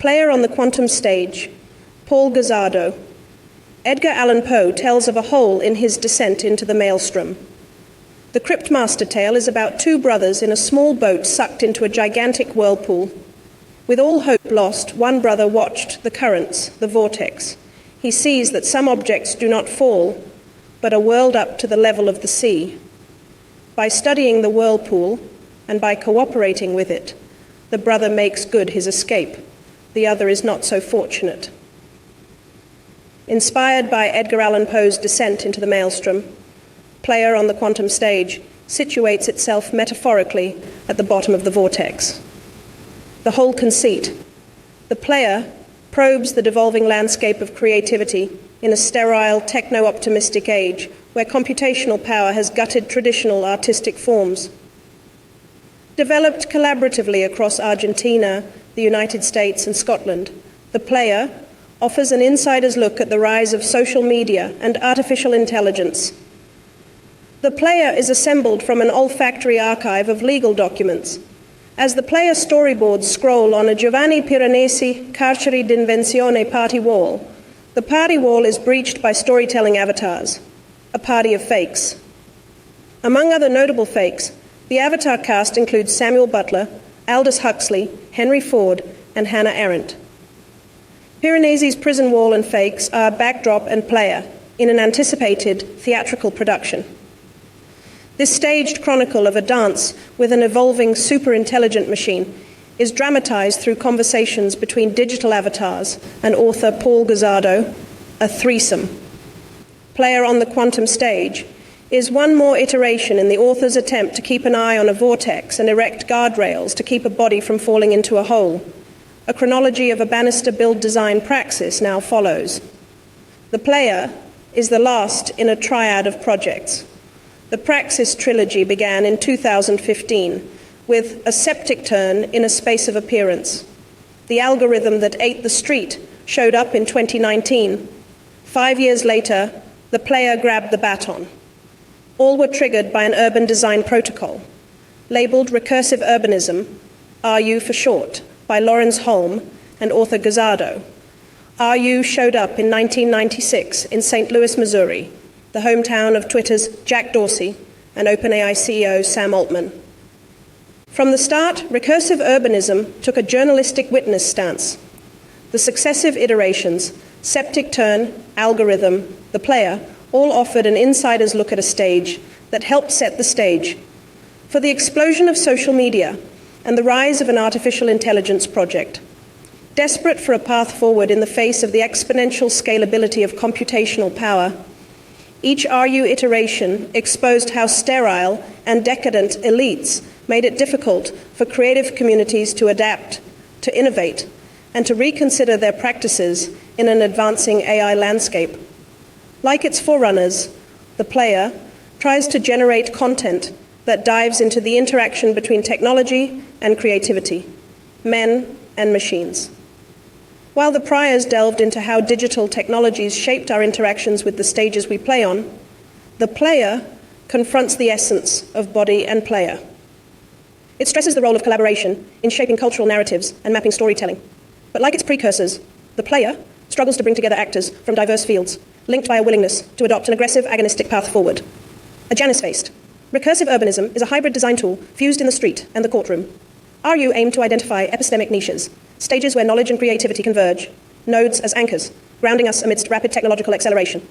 Player on the quantum stage, Paul Gazzardo. Edgar Allan Poe tells of a hole in his descent into the maelstrom. The Cryptmaster tale is about two brothers in a small boat sucked into a gigantic whirlpool. With all hope lost, one brother watched the currents, the vortex. He sees that some objects do not fall, but are whirled up to the level of the sea. By studying the whirlpool and by cooperating with it, the brother makes good his escape. The other is not so fortunate. Inspired by Edgar Allan Poe's descent into the maelstrom, Player on the quantum stage situates itself metaphorically at the bottom of the vortex. The whole conceit. The player probes the devolving landscape of creativity in a sterile, techno-optimistic age where computational power has gutted traditional artistic forms. Developed collaboratively across Argentina, the United States, and Scotland, the player offers an insider's look at the rise of social media and artificial intelligence. The player is assembled from an olfactory archive of legal documents. As the player storyboards scroll on a Giovanni Piranesi Carceri d'Invenzione party wall, the party wall is breached by storytelling avatars, a party of fakes. Among other notable fakes, the avatar cast includes Samuel Butler, Aldous Huxley, Henry Ford, and Hannah Arendt. Piranesi's prison wall and fakes are backdrop and player in an anticipated theatrical production. This staged chronicle of a dance with an evolving super-intelligent machine is dramatized through conversations between digital avatars and author Paul Gazzardo, a threesome. Player on the quantum stage is one more iteration in the author's attempt to keep an eye on a vortex and erect guardrails to keep a body from falling into a hole. A chronology of a banister build design praxis now follows. The player is the last in a triad of projects. The Praxis trilogy began in 2015 with a septic turn in a space of appearance. The algorithm that ate the street showed up in 2019. 5 years later, the player grabbed the baton. All were triggered by an urban design protocol, labeled Recursive Urbanism, RU for short, by Lawrence Holm and author Gazzardo. RU showed up in 1996 in St. Louis, Missouri, the hometown of Twitter's Jack Dorsey and OpenAI CEO Sam Altman. From the start, recursive urbanism took a journalistic witness stance. The successive iterations, septic turn, algorithm, the player, all offered an insider's look at a stage that helped set the stage for the explosion of social media and the rise of an artificial intelligence project. Desperate for a path forward in the face of the exponential scalability of computational power, each RU iteration exposed how sterile and decadent elites made it difficult for creative communities to adapt, to innovate, and to reconsider their practices in an advancing AI landscape. Like its forerunners, the player tries to generate content that dives into the interaction between technology and creativity, men and machines. While the priors delved into how digital technologies shaped our interactions with the stages we play on, the player confronts the essence of body and player. It stresses the role of collaboration in shaping cultural narratives and mapping storytelling. But like its precursors, the player struggles to bring together actors from diverse fields, linked by a willingness to adopt an aggressive agonistic path forward. A Janus-faced. Recursive urbanism is a hybrid design tool fused in the street and the courtroom. RU aimed to identify epistemic niches, stages where knowledge and creativity converge, nodes as anchors, grounding us amidst rapid technological acceleration.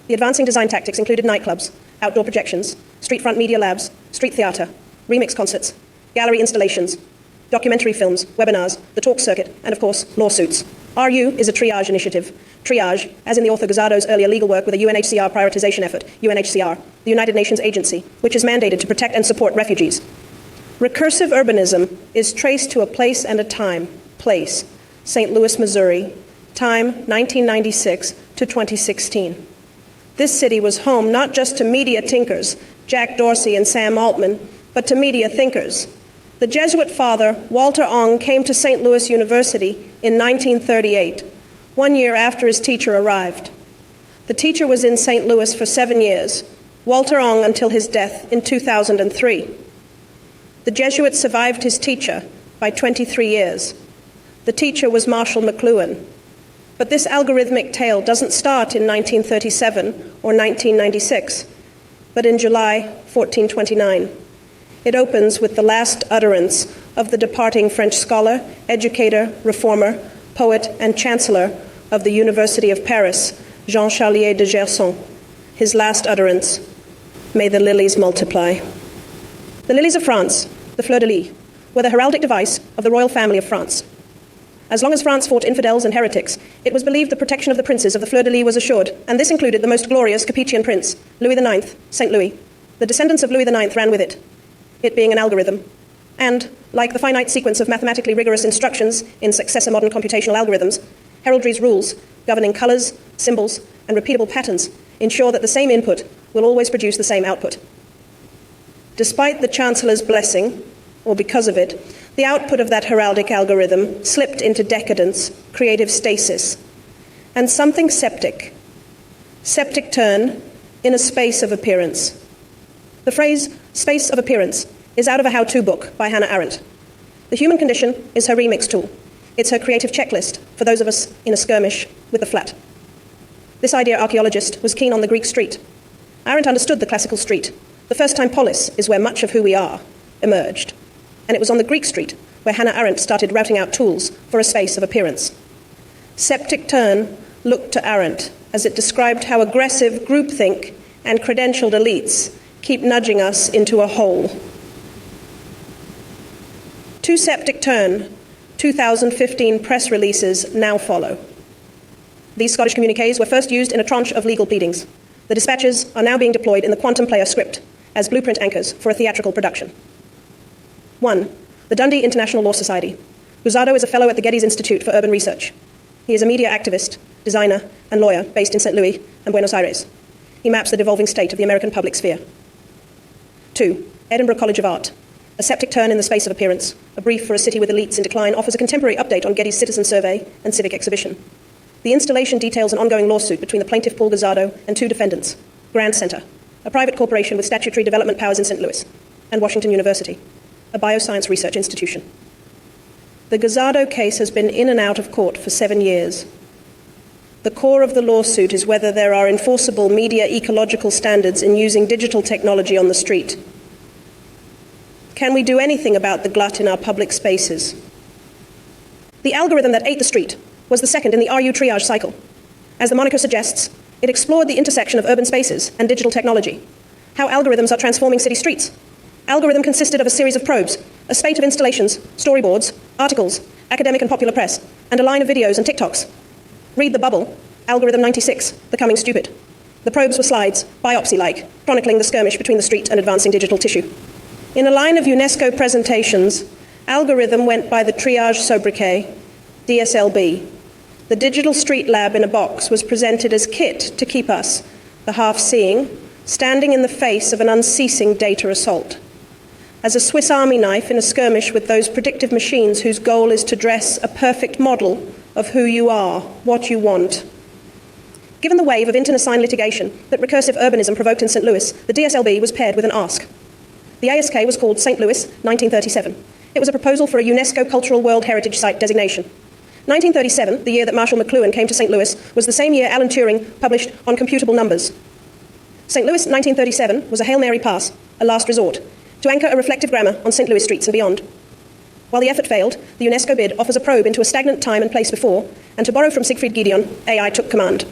The advancing design tactics included nightclubs, outdoor projections, street front media labs, street theatre, remix concerts, gallery installations, documentary films, webinars, the talk circuit, and of course, lawsuits. RU is a triage initiative. Triage, as in the author Gazzardo's earlier legal work with a UNHCR prioritization effort, UNHCR, the United Nations agency, which is mandated to protect and support refugees. Recursive urbanism is traced to a place and a time, place, St. Louis, Missouri, time 1996 to 2016. This city was home not just to media tinkers, Jack Dorsey and Sam Altman, but to media thinkers. The Jesuit father, Walter Ong, came to St. Louis University in 1938, 1 year after his teacher arrived. The teacher was in St. Louis for 7 years, Walter Ong until his death in 2003. The Jesuit survived his teacher by 23 years. The teacher was Marshall McLuhan. But this algorithmic tale doesn't start in 1937 or 1996, but in July 1429. It opens with the last utterance of the departing French scholar, educator, reformer, poet, and chancellor of the University of Paris, Jean Charlier de Gerson. His last utterance, "May the lilies multiply." The lilies of France, the fleur-de-lis, were the heraldic device of the royal family of France. As long as France fought infidels and heretics, it was believed the protection of the princes of the fleur-de-lis was assured, and this included the most glorious Capetian prince, Louis IX, St. Louis. The descendants of Louis IX ran with it being an algorithm. And, like the finite sequence of mathematically rigorous instructions in successor modern computational algorithms, heraldry's rules governing colors, symbols, and repeatable patterns ensure that the same input will always produce the same output. Despite the Chancellor's blessing, or because of it, the output of that heraldic algorithm slipped into decadence, creative stasis, and something septic turn in a space of appearance. The phrase space of appearance is out of a how-to book by Hannah Arendt. The human condition is her remix tool. It's her creative checklist for those of us in a skirmish with the flat. This idea archaeologist was keen on the Greek street. Arendt understood the classical street. The first time polis is where much of who we are emerged. And it was on the Greek street where Hannah Arendt started routing out tools for a space of appearance. Septic turn looked to Arendt as it described how aggressive groupthink and credentialed elites keep nudging us into a hole. To septic turn, 2015 press releases now follow. These Scottish communiques were first used in a tranche of legal pleadings. The dispatches are now being deployed in the Quantum Player script as blueprint anchors for a theatrical production. 1. The Dundee International Law Society. Guzzardo is a fellow at the Geddes Institute for Urban Research. He is a media activist, designer, and lawyer based in St. Louis and Buenos Aires. He maps the devolving state of the American public sphere. 2. Edinburgh College of Art. A septic turn in the space of appearance. A brief for a city with elites in decline offers a contemporary update on Geddes' citizen survey and civic exhibition. The installation details an ongoing lawsuit between the plaintiff Paul Guzzardo and two defendants, Grand Center, a private corporation with statutory development powers in St. Louis, and Washington University, a bioscience research institution. The Guzzardo case has been in and out of court for 7 years. The core of the lawsuit is whether there are enforceable media ecological standards in using digital technology on the street. Can we do anything about the glut in our public spaces? The algorithm that ate the street was the second in the RU triage cycle. As the moniker suggests, it explored the intersection of urban spaces and digital technology, how algorithms are transforming city streets. Algorithm consisted of a series of probes, a spate of installations, storyboards, articles, academic and popular press, and a line of videos and TikToks. Read the bubble, Algorithm 96, Becoming Stupid. The probes were slides, biopsy-like, chronicling the skirmish between the street and advancing digital tissue. In a line of UNESCO presentations, Algorithm went by the triage sobriquet, DSLB. The digital street lab in a box was presented as kit to keep us, the half-seeing, standing in the face of an unceasing data assault. As a Swiss Army knife in a skirmish with those predictive machines whose goal is to dress a perfect model of who you are, what you want. Given the wave of intern-assigned litigation that recursive urbanism provoked in St. Louis, the DSLB was paired with an ask. The ASK was called St. Louis 1937. It was a proposal for a UNESCO Cultural World Heritage Site designation. 1937, the year that Marshall McLuhan came to St. Louis, was the same year Alan Turing published On Computable Numbers. St. Louis 1937 was a Hail Mary pass, a last resort, to anchor a reflective grammar on St. Louis streets and beyond. While the effort failed, the UNESCO bid offers a probe into a stagnant time and place before, and to borrow from Siegfried Gideon, AI took command.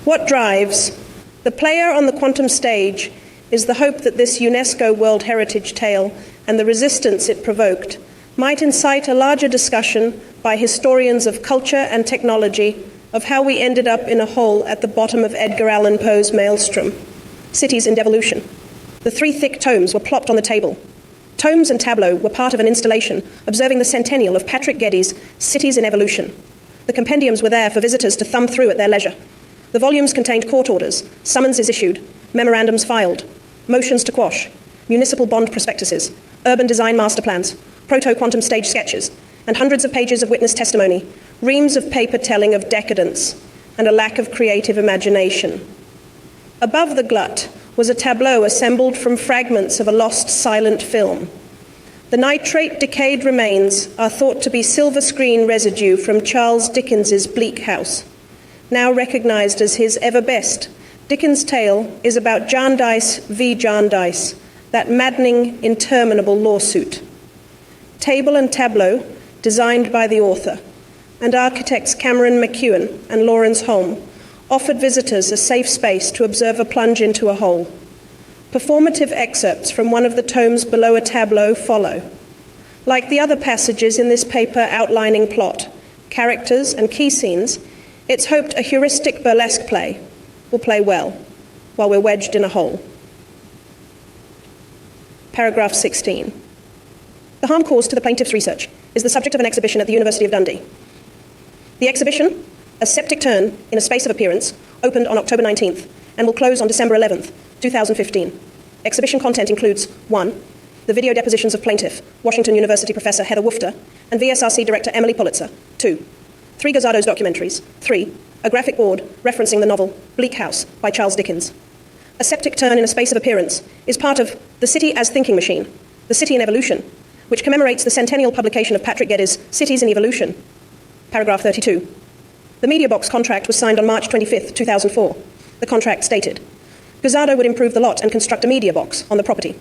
What drives the player on the quantum stage is the hope that this UNESCO World Heritage tale and the resistance it provoked might incite a larger discussion by historians of culture and technology of how we ended up in a hole at the bottom of Edgar Allan Poe's maelstrom, Cities in Devolution. The 3 thick tomes were plopped on the table. Tomes and tableau were part of an installation observing the centennial of Patrick Geddes' Cities in Evolution. The compendiums were there for visitors to thumb through at their leisure. The volumes contained court orders, summonses issued, memorandums filed, motions to quash, municipal bond prospectuses, urban design master plans, proto-quantum stage sketches, and hundreds of pages of witness testimony, reams of paper telling of decadence and a lack of creative imagination. Above the glut was a tableau assembled from fragments of a lost silent film. The nitrate decayed remains are thought to be silver screen residue from Charles Dickens's Bleak House. Now recognised as his ever best, Dickens' tale is about Jarndyce v. Jarndyce, that maddening, interminable lawsuit. Table and tableau, designed by the author, and architects Cameron McEwen and Lawrence Holm, offered visitors a safe space to observe a plunge into a hole. Performative excerpts from one of the tomes below a tableau follow. Like the other passages in this paper outlining plot, characters, and key scenes, it's hoped a heuristic burlesque play will play well while we're wedged in a hole. Paragraph 16. The harm caused to the plaintiff's research is the subject of an exhibition at the University of Dundee. The exhibition, A Septic Turn in a Space of Appearance, opened on October 19th and will close on December 11th, 2015. Exhibition content includes 1. The video depositions of plaintiff, Washington University professor Heather Woofter, and VSRC director Emily Pulitzer. 2. 3 Gazzado's documentaries. 3. A graphic board referencing the novel Bleak House by Charles Dickens. A Septic Turn in a Space of Appearance is part of The City as Thinking Machine, The City in Evolution, which commemorates the centennial publication of Patrick Geddes' Cities in Evolution. Paragraph 32. The media box contract was signed on March 25th, 2004. The contract stated, Gazzado would improve the lot and construct a media box on the property.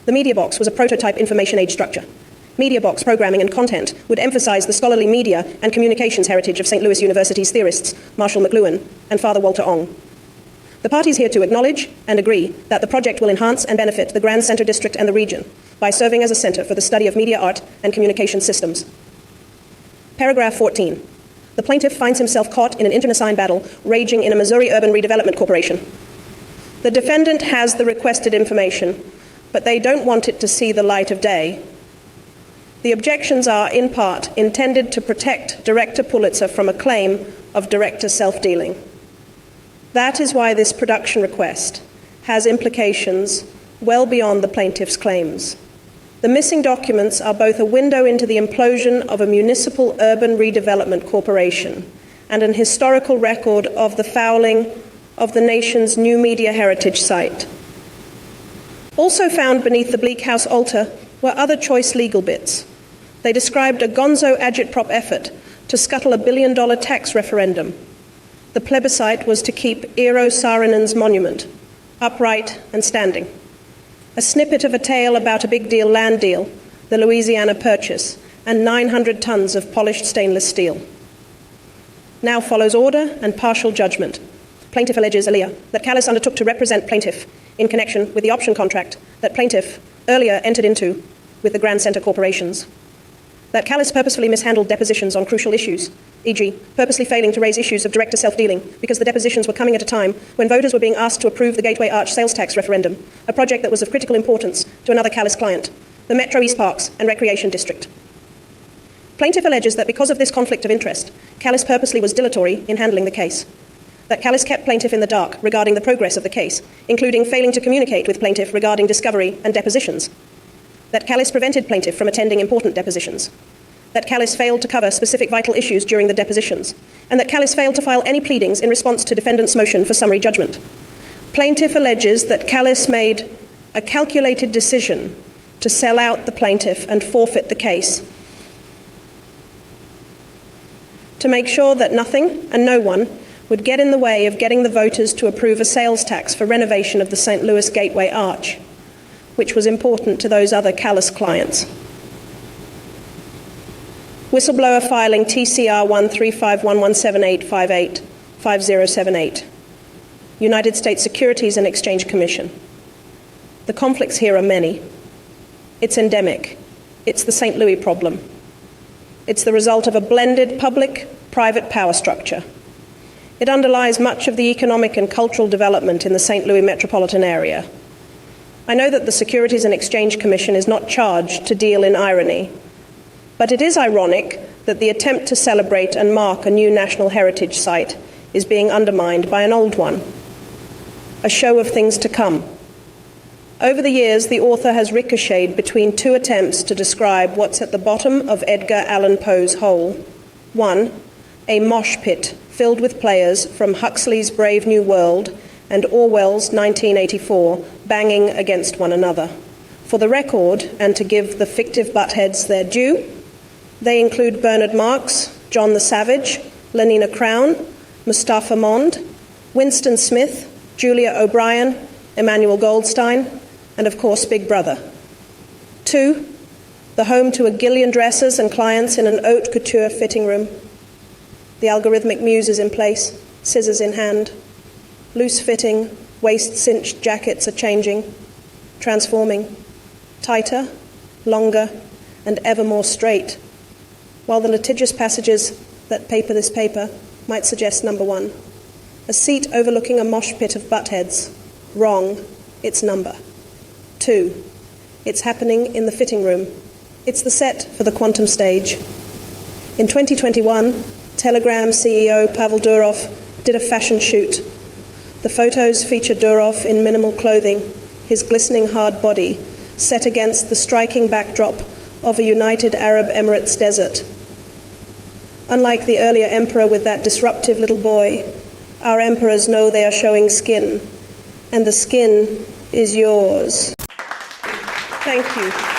The media box was a prototype information age structure. Media box programming and content would emphasize the scholarly media and communications heritage of St. Louis University's theorists, Marshall McLuhan and Father Walter Ong. The parties here to acknowledge and agree that the project will enhance and benefit the Grand Center District and the region by serving as a center for the study of media art and communication systems. Paragraph 14. The plaintiff finds himself caught in an internecine battle raging in a Missouri Urban Redevelopment Corporation. The defendant has the requested information, but they don't want it to see the light of day. The objections are, in part, intended to protect Director Pulitzer from a claim of director self-dealing. That is why this production request has implications well beyond the plaintiff's claims. The missing documents are both a window into the implosion of a municipal urban redevelopment corporation and an historical record of the fouling of the nation's new media heritage site. Also found beneath the Bleak House altar were other choice legal bits. They described a gonzo agitprop effort to scuttle $1 billion tax referendum. The plebiscite was to keep Eero Saarinen's monument upright and standing. A snippet of a tale about a big deal land deal, the Louisiana Purchase, and 900 tons of polished stainless steel. Now follows order and partial judgment. Plaintiff alleges, Aaliyah, that Callis undertook to represent plaintiff in connection with the option contract that plaintiff earlier entered into with the Grand Center corporations. That Callis purposefully mishandled depositions on crucial issues, e.g., purposely failing to raise issues of director self-dealing because the depositions were coming at a time when voters were being asked to approve the Gateway Arch sales tax referendum, a project that was of critical importance to another Callis client, the Metro East Parks and Recreation District. Plaintiff alleges that because of this conflict of interest, Callis purposely was dilatory in handling the case. That Callis kept plaintiff in the dark regarding the progress of the case, including failing to communicate with plaintiff regarding discovery and depositions. That Callis prevented plaintiff from attending important depositions. That Callis failed to cover specific vital issues during the depositions. And that Callis failed to file any pleadings in response to defendant's motion for summary judgment. Plaintiff alleges that Callis made a calculated decision to sell out the plaintiff and forfeit the case, to make sure that nothing and no one would get in the way of getting the voters to approve a sales tax for renovation of the St. Louis Gateway Arch, which was important to those other Callis clients. Whistleblower filing TCR 1351178585078. United States Securities and Exchange Commission. The conflicts here are many. It's endemic. It's the St. Louis problem. It's the result of a blended public-private power structure. It underlies much of the economic and cultural development in the St. Louis metropolitan area. I know that the Securities and Exchange Commission is not charged to deal in irony, but it is ironic that the attempt to celebrate and mark a new national heritage site is being undermined by an old one, a show of things to come. Over the years, the author has ricocheted between two attempts to describe what's at the bottom of Edgar Allan Poe's hole. One, a mosh pit filled with players from Huxley's Brave New World and Orwell's 1984 banging against one another, For the record, and to give the fictive buttheads their due, they include Bernard Marx, John the Savage, Lenina Crown, Mustafa Mond, Winston Smith, Julia O'Brien, Emmanuel Goldstein, and of course Big Brother. 2, the home to a gillion dressers and clients in an haute couture fitting room. The algorithmic muse is in place, scissors in hand. Loose-fitting, waist-cinched jackets are changing, transforming, tighter, longer, and ever more straight, while the litigious passages that paper this paper might suggest number 1. A seat overlooking a mosh pit of buttheads. Wrong. It's number. 2. It's happening in the fitting room. It's the set for the quantum stage. In 2021, Telegram CEO Pavel Durov did a fashion shoot. The photos feature Durov in minimal clothing, his glistening hard body set against the striking backdrop of a United Arab Emirates desert. Unlike the earlier emperor with that disruptive little boy, our emperors know they are showing skin, and the skin is yours. Thank you.